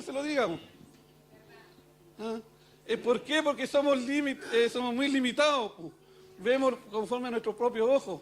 se lo digamos. ¿Ah? ¿Por qué? Porque somos muy limitados. Vemos conforme a nuestros propios ojos.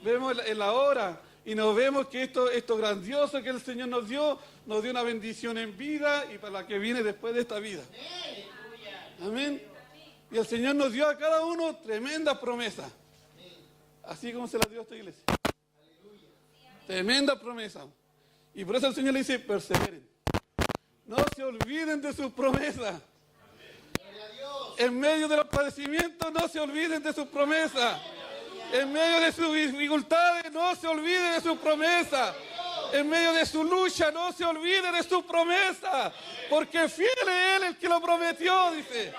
Vemos en la hora y nos vemos que esto grandioso que el Señor nos dio una bendición en vida y para la que viene después de esta vida. Amén. Y el Señor nos dio a cada uno tremendas promesas. Así como se las dio a esta iglesia. Tremenda promesa. Y por eso el Señor le dice, perseveren. No se olviden de sus promesas. En medio de los padecimientos, no se olviden de sus promesas. En medio de sus dificultades, no se olviden de sus promesas. En medio de su lucha, no se olvide de sus promesas. Porque fiel es Él el que lo prometió, dice.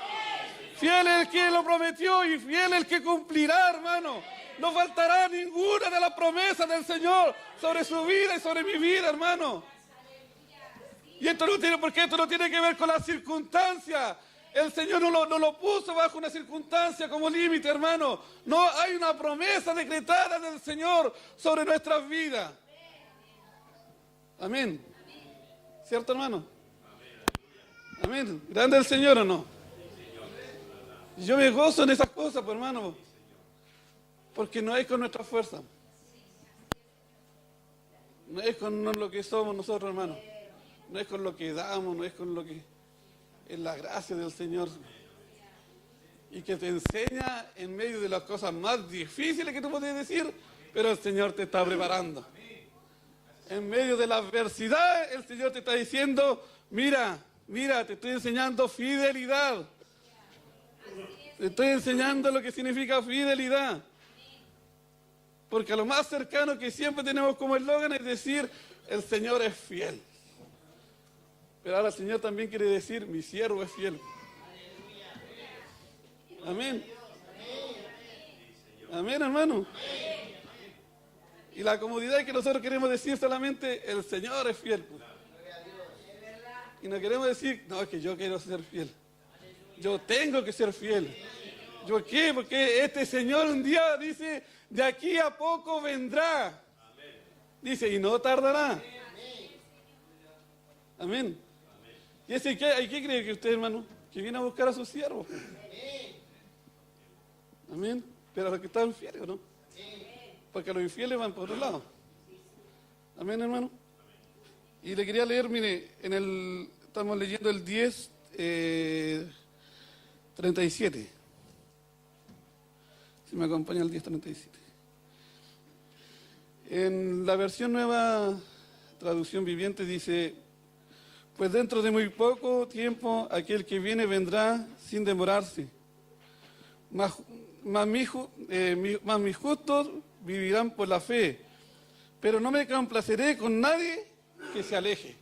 Fiel es el que lo prometió y fiel es el que cumplirá, hermano. No faltará ninguna de las promesas del Señor sobre su vida y sobre mi vida, hermano. Y esto no tiene que ver con las circunstancias. El Señor no lo puso bajo una circunstancia como límite, hermano. No, hay una promesa decretada del Señor sobre nuestras vidas. Amén. ¿Cierto, hermano? Amén. ¿Grande el Señor o no? Yo me gozo en esas cosas, pues, hermano. Porque no es con nuestra fuerza. No es con lo que somos nosotros, hermano. No es con lo que damos, no es con lo que... Es la gracia del Señor. Y que te enseña en medio de las cosas más difíciles que tú puedes decir, pero el Señor te está preparando. En medio de la adversidad, el Señor te está diciendo, mira, te estoy enseñando fidelidad. Te estoy enseñando lo que significa fidelidad. Porque a lo más cercano que siempre tenemos como eslogan es decir, el Señor es fiel. Pero ahora el Señor también quiere decir, mi siervo es fiel. Amén. Amén, hermano. Y la comodidad que nosotros queremos decir solamente, el Señor es fiel. Y no queremos decir, no, es que yo quiero ser fiel. Yo tengo que ser fiel. ¿Yo qué? Porque este Señor un día dice, de aquí a poco vendrá. Dice, y no tardará. Amén. ¿Y ese qué cree que usted, hermano? Que viene a buscar a sus siervos. Amén. Pero a los que están fieles, ¿no? Porque los infieles van por otro lado. Amén, hermano. Y le quería leer, mire, estamos leyendo el 10, 37. Si me acompaña el 10:37. En la versión nueva, traducción viviente, dice, pues dentro de muy poco tiempo aquel que viene vendrá sin demorarse. Mas mis justos vivirán por la fe, pero no me complaceré con nadie que se aleje.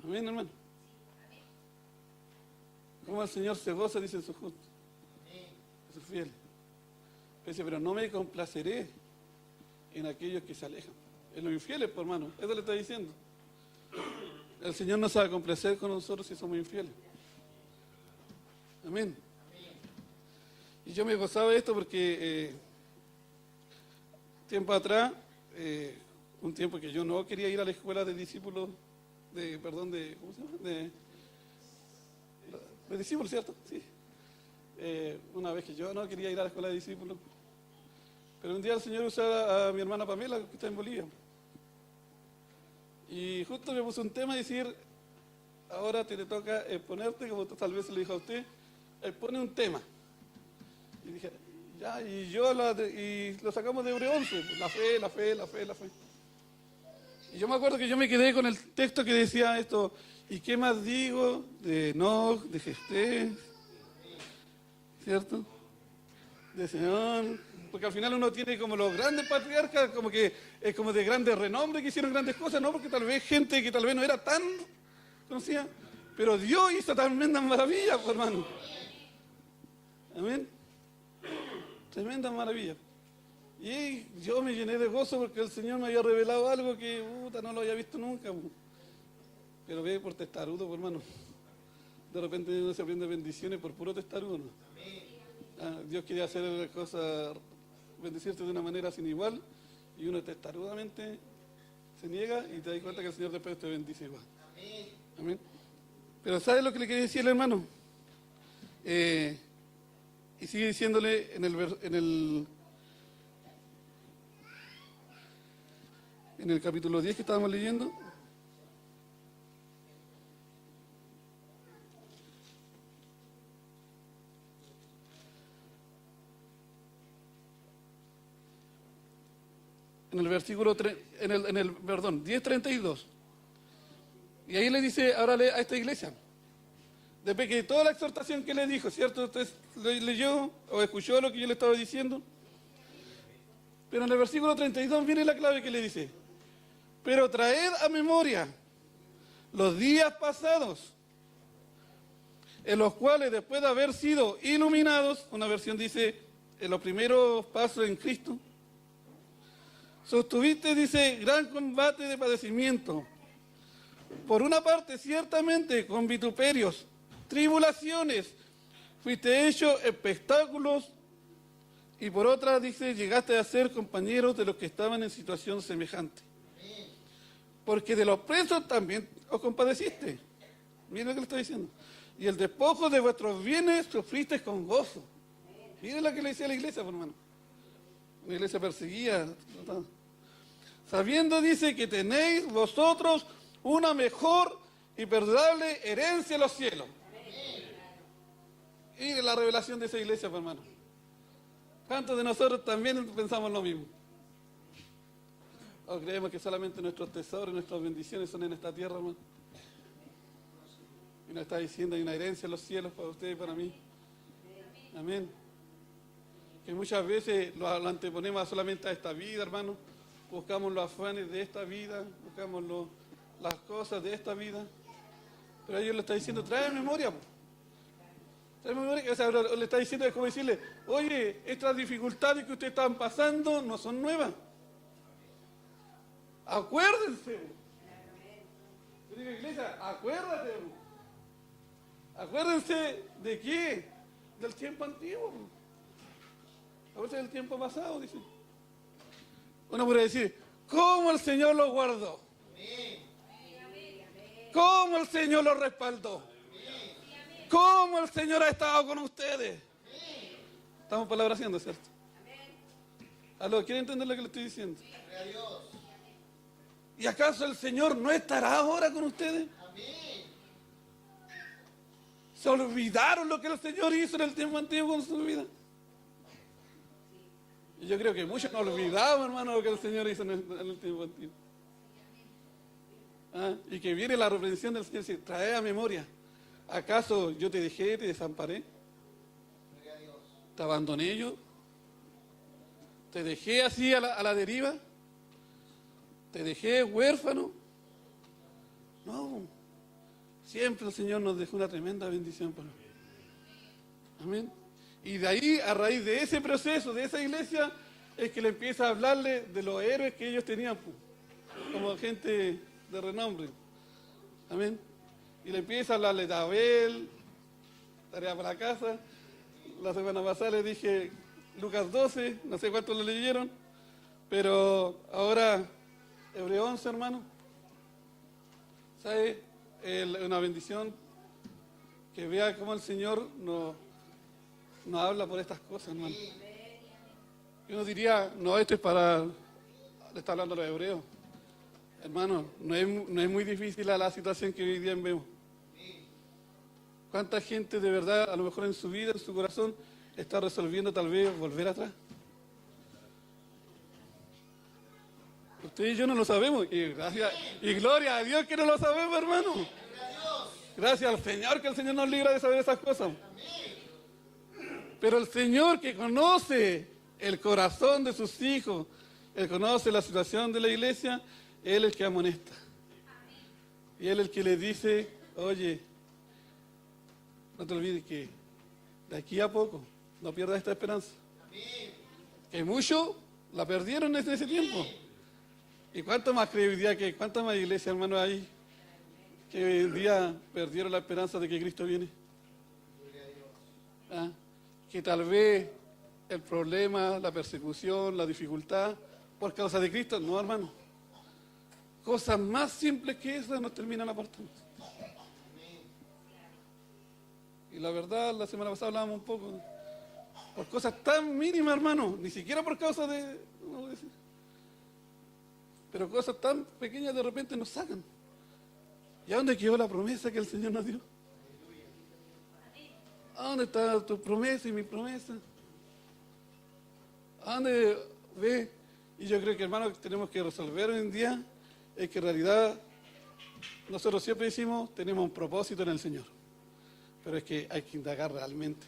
Amén, hermano. Como el Señor se goza, dice sus justos. Sus fieles. Pero no me complaceré en aquellos que se alejan. En los infieles, por hermano. Eso le está diciendo. El Señor no se va a complacer con nosotros si somos infieles. Amén. Y yo me gozaba de esto porque tiempo atrás, un tiempo que yo no quería ir a la escuela de discípulos, ¿cómo se llama? De discípulos, ¿cierto? Sí. Una vez que yo no quería ir a la escuela de discípulos. Pero un día el Señor usó a mi hermana Pamela, que está en Bolivia. Y justo me puso un tema y decir, ahora te toca exponerte, como tal vez se le dijo a usted, expone un tema. Y dije, ya, y lo sacamos de Hebreo 11, la fe. Y yo me acuerdo que yo me quedé con el texto que decía esto, ¿y qué más digo? De Enoc, de Gestés, ¿cierto? De Señor, porque al final uno tiene como los grandes patriarcas, como que es como de grande renombre que hicieron grandes cosas, ¿no? Porque tal vez gente que tal vez no era tan conocida, pero Dios hizo tremendas maravillas, pues, hermano. Amén. Tremendas maravillas. Y yo me llené de gozo porque el Señor me había revelado algo que no lo había visto nunca. Pero ve por testarudo, pues, hermano. De repente uno se aprende bendiciones por puro testarudo, ¿no? Dios quería hacer cosas, bendecirte de una manera sin igual, y uno testarudamente Se niega y te das cuenta que el Señor después te bendice igual. Amén. Pero ¿sabes lo que le quería decir al hermano? Y sigue diciéndole en el capítulo 10 que estábamos leyendo. En el versículo, perdón, 10:32. Y ahí le dice, ahora a esta iglesia, después que toda la exhortación que le dijo, ¿cierto? Usted leyó o escuchó lo que yo le estaba diciendo. Pero en el versículo 32 viene la clave que le dice, pero traed a memoria los días pasados, en los cuales después de haber sido iluminados, una versión dice, en los primeros pasos en Cristo, sostuviste, dice, gran combate de padecimiento. Por una parte, ciertamente, con vituperios, tribulaciones, fuiste hecho espectáculos, y por otra, dice, llegaste a ser compañeros de los que estaban en situación semejante. Porque de los presos también os compadeciste. Miren lo que le estoy diciendo. Y el despojo de vuestros bienes sufriste con gozo. Miren lo que le decía a la iglesia, por hermano. La iglesia perseguía. Sabiendo, dice, que tenéis vosotros una mejor y perdurable herencia en los cielos. Y la revelación de esa iglesia, por hermano. ¿Cuántos de nosotros también pensamos lo mismo? ¿O creemos que solamente nuestros tesoros, nuestras bendiciones son en esta tierra, hermano? Y nos está diciendo, hay una herencia en los cielos para usted y para mí. Amén. Que muchas veces lo anteponemos solamente a esta vida, hermano. Buscamos los afanes de esta vida, buscamos las cosas de esta vida. Pero ellos le está diciendo, trae memoria. Trae memoria, o sea, le está diciendo, es como decirle, oye, estas dificultades que ustedes están pasando no son nuevas. Acuérdense. Yo digo, iglesia, acuérdate. Acuérdense de qué? Del tiempo antiguo. A veces del tiempo pasado, dice. Uno puede decir, ¿cómo el Señor los guardó? ¿Cómo el Señor los respaldó? ¿Cómo el Señor ha estado con ustedes? Estamos palabrando, ¿cierto? ¿Aló? ¿Quieren entender lo que le estoy diciendo? ¿Y acaso el Señor no estará ahora con ustedes? ¿Se olvidaron lo que el Señor hizo en el tiempo antiguo con su vida? Y yo creo que muchos nos olvidamos, hermano, lo que el Señor hizo en el tiempo antiguo. Y que viene la reprensión del Señor y dice, trae a memoria. ¿Acaso yo te dejé, te desamparé? ¿Te abandoné yo? ¿Te dejé así a la deriva? ¿Te dejé huérfano? No. Siempre el Señor nos dejó una tremenda bendición para nosotros. Amén. Y de ahí, a raíz de ese proceso, de esa iglesia, es que le empieza a hablarle de los héroes que ellos tenían, como gente de renombre. Amén. Y le empieza a hablarle de Abel, tarea para la casa. La semana pasada le dije Lucas 12, no sé cuántos lo leyeron, pero ahora Hebreo 11, hermano. ¿Sabe? Una bendición que vea cómo el Señor nos habla por estas cosas, hermano. Y uno diría, no, esto es para... Le está hablando a los hebreos. Hermano, no es muy difícil la situación que hoy día vemos. ¿Cuánta gente de verdad, a lo mejor en su vida, en su corazón, está resolviendo tal vez volver atrás? Usted y yo no lo sabemos. Y gloria a Dios que no lo sabemos, hermano. Gracias al Señor, que el Señor nos libra de saber esas cosas. Pero el Señor, que conoce el corazón de sus hijos, Él conoce la situación de la iglesia, Él es el que amonesta. Y Él es el que le dice, oye, no te olvides que de aquí a poco no pierdas esta esperanza. Que muchos la perdieron en ese tiempo. ¿Y cuánto más credibilidad que cuánta más iglesia, hermano, hay que hoy en día perdieron la esperanza de que Cristo viene? Que tal vez el problema, la persecución, la dificultad, por causa de Cristo, no, hermano. cosas más simples que esas nos terminan apartando. Y la verdad, la semana pasada hablábamos un poco, por cosas tan mínimas, hermano, ni siquiera por causa de, no voy a decir, pero cosas tan pequeñas de repente nos sacan. ¿Y a dónde quedó la promesa que el Señor nos dio? ¿A dónde está tu promesa y mi promesa? ¿A dónde ve? Y yo creo que, hermano, que tenemos que resolver hoy en día es que en realidad nosotros siempre decimos tenemos un propósito en el Señor, pero es que hay que indagar realmente.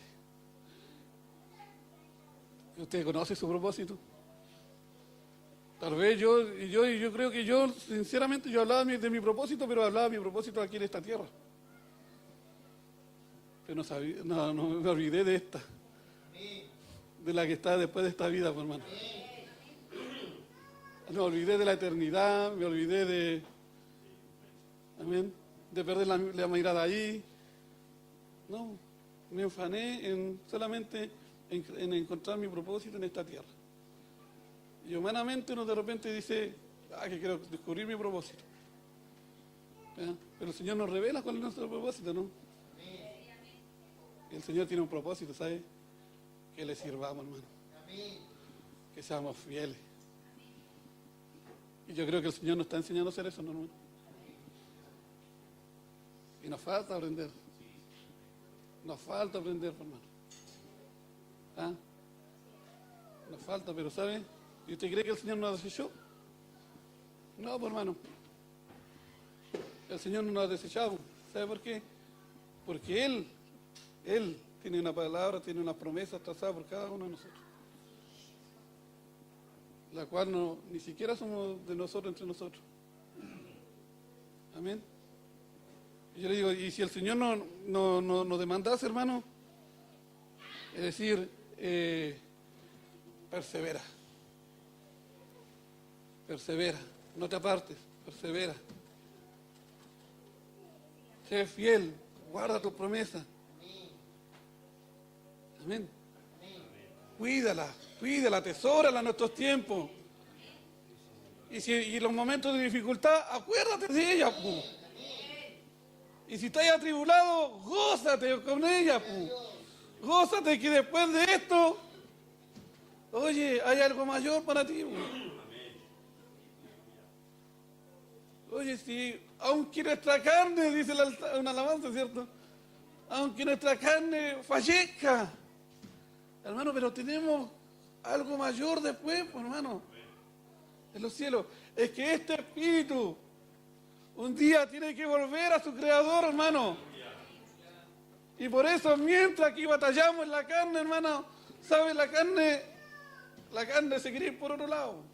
¿Usted conoce su propósito? Tal vez yo creo que yo, sinceramente, yo hablaba de mi propósito, pero hablaba de mi propósito aquí en esta tierra. Pero no me olvidé de esta, de la que está después de esta vida, pues, hermano. Me olvidé de la eternidad, me olvidé de, amén, de perder la mirada ahí. No, me enfané solamente en encontrar mi propósito en esta tierra. Y humanamente uno de repente dice, que quiero descubrir mi propósito. ¿Ya? Pero el Señor nos revela cuál es nuestro propósito, ¿no? Y el Señor tiene un propósito, ¿sabe? Que le sirvamos, hermano. Que seamos fieles. Y yo creo que el Señor nos está enseñando a hacer eso, ¿no, hermano? Y nos falta aprender. Nos falta aprender, hermano. ¿Ah? Nos falta, pero ¿sabe? ¿Y usted cree que el Señor nos ha desechado? No, pues, hermano. El Señor no nos ha desechado. ¿Sabe por qué? Porque Él tiene una palabra, tiene unas promesas trazadas por cada uno de nosotros. La cual ni siquiera somos de nosotros entre nosotros. Amén. Y yo le digo, y si el Señor nos demandase, hermano, es decir, persevera. Persevera, no te apartes, persevera. Sé fiel, guarda tu promesa. Amén. Cuídala, atesórala en nuestros tiempos. Y en los momentos de dificultad, acuérdate de ella, pu. Y si estás atribulado, gózate con ella, pu. Gózate que después de esto, oye, hay algo mayor para ti, pu. Oye, si aunque nuestra carne, dice una alabanza, ¿cierto? Aunque nuestra carne fallezca, hermano, pero tenemos algo mayor después, pues, hermano, en los cielos. Es que este espíritu un día tiene que volver a su creador, hermano. Y por eso, mientras aquí batallamos en la carne, hermano, ¿sabe? La carne se quiere ir por otro lado.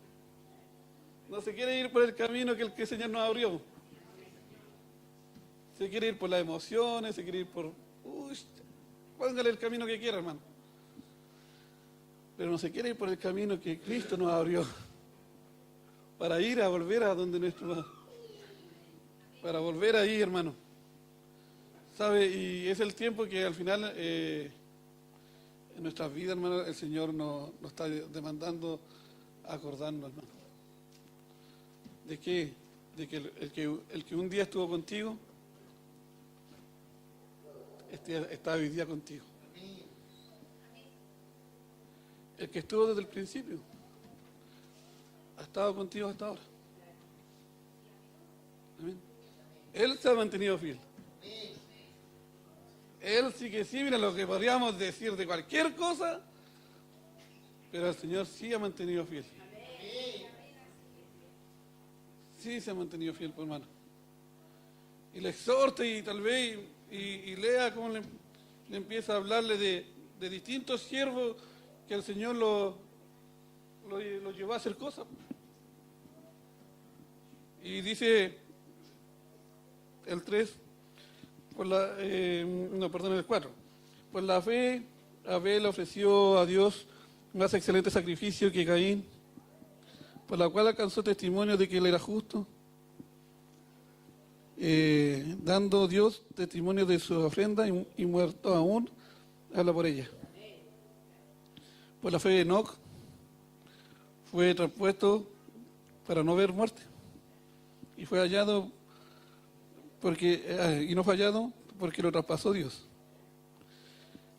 No se quiere ir por el camino que el Señor nos abrió. Se quiere ir por las emociones, se quiere ir por... póngale el camino que quiera, hermano. Pero no se quiere ir por el camino que Cristo nos abrió. Para ir a volver a donde nuestro... Para volver ahí, hermano. ¿Sabe? Y es el tiempo que al final, en nuestras vidas, hermano, el Señor nos está demandando acordarnos, hermano. ¿De qué? De que el que un día estuvo contigo, está hoy día contigo. El que estuvo desde el principio, ha estado contigo hasta ahora. Amén. Él se ha mantenido fiel. Él sí que sí, mira lo que podríamos decir de cualquier cosa, pero el Señor sí ha mantenido fiel. Sí se ha mantenido fiel, pues, hermano. Y le exhorta y tal vez y lea cómo le empieza a hablarle de distintos siervos que el Señor lo llevó a hacer cosas. Y dice el 3, el 4. Por la fe, Abel ofreció a Dios más excelente sacrificio que Caín, por la cual alcanzó testimonio de que él era justo, dando Dios testimonio de su ofrenda y muerto aún, habla por ella. Por la fe de Enoc fue traspuesto para no ver muerte, y fue hallado y no fue hallado porque lo traspasó Dios.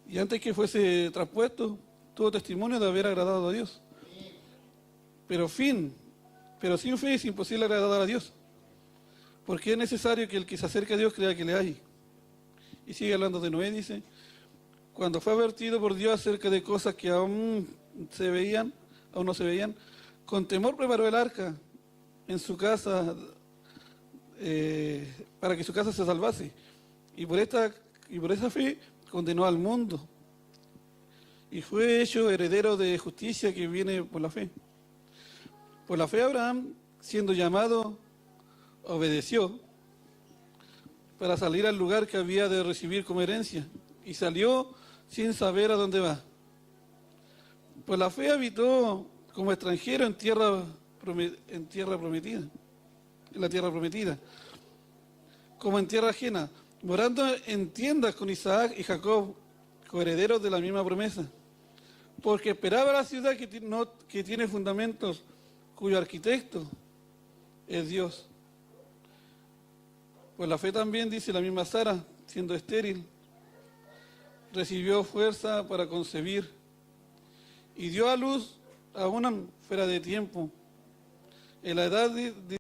Y antes que fuese traspuesto, tuvo testimonio de haber agradado a Dios. Pero sin fe es imposible agradar a Dios, porque es necesario que el que se acerque a Dios crea que le hay. Y sigue hablando de Noé, dice, cuando fue advertido por Dios acerca de cosas que aún no se veían, con temor preparó el arca en su casa, para que su casa se salvase. Y por esa fe condenó al mundo. Y fue hecho heredero de justicia que viene por la fe. Por la fe Abraham, siendo llamado, obedeció para salir al lugar que había de recibir como herencia. Y salió sin saber a dónde va. Por la fe habitó como extranjero en la tierra prometida, como en tierra ajena, morando en tiendas con Isaac y Jacob, coherederos de la misma promesa, porque esperaba la ciudad que tiene fundamentos, cuyo arquitecto es Dios. Pues la fe también, dice la misma Sara, siendo estéril, recibió fuerza para concebir y dio a luz a una fuera de tiempo, en la edad de